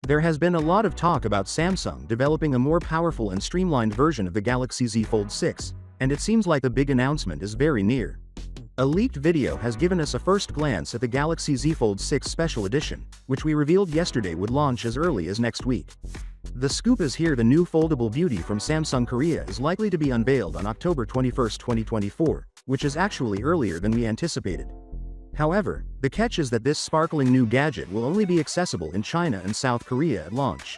There has been a lot of talk about Samsung developing a more powerful and streamlined version of the Galaxy Z Fold 6, and it seems like the big announcement is very near. A leaked video has given us a first glance at the Galaxy Z Fold 6 Special Edition, which we revealed yesterday would launch as early as next week. The scoop is here: the new foldable beauty from Samsung Korea is likely to be unveiled on October 21, 2024, which is actually earlier than we anticipated. However, the catch is that this sparkling new gadget will only be accessible in China and South Korea at launch.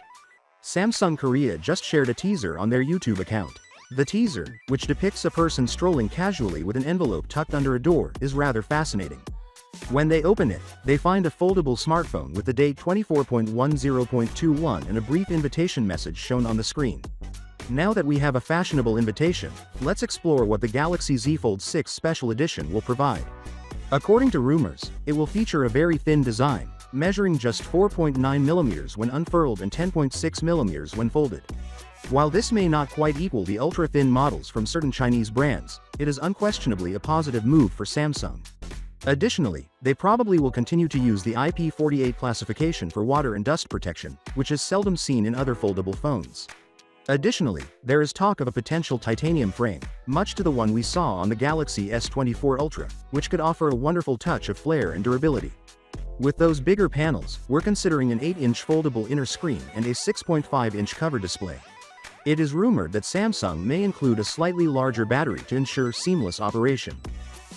Samsung Korea just shared a teaser on their YouTube account. The teaser, which depicts a person strolling casually with an envelope tucked under a door, is rather fascinating. When they open it, they find a foldable smartphone with the date 24.10.21 and a brief invitation message shown on the screen. Now that we have a fashionable invitation, let's explore what the Galaxy Z Fold 6 Special Edition will provide. According to rumors, it will feature a very thin design, measuring just 4.9mm when unfurled and 10.6mm when folded. While this may not quite equal the ultra-thin models from certain Chinese brands, it is unquestionably a positive move for Samsung. Additionally, they probably will continue to use the IP48 classification for water and dust protection, which is seldom seen in other foldable phones. Additionally, there is talk of a potential titanium frame, much to the one we saw on the Galaxy S24 Ultra, which could offer a wonderful touch of flair and durability. With those bigger panels, we're considering an 8-inch foldable inner screen and a 6.5-inch cover display. It is rumored that Samsung may include a slightly larger battery to ensure seamless operation.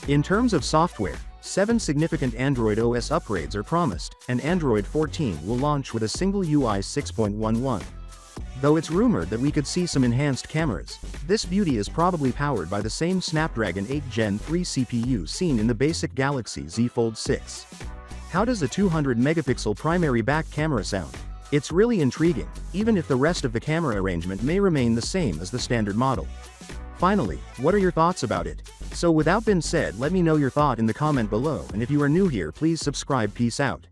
In terms of software, 7 significant Android OS upgrades are promised, and Android 14 will launch with a single UI 6.11. Though it's rumored that we could see some enhanced cameras, this beauty is probably powered by the same Snapdragon 8 Gen 3 CPU seen in the basic Galaxy Z Fold 6. How does a 200-megapixel primary back camera sound? It's really intriguing, even if the rest of the camera arrangement may remain the same as the standard model. Finally, what are your thoughts about it? So without being said, let me know your thought in the comment below, and if you are new here, please subscribe. Peace out.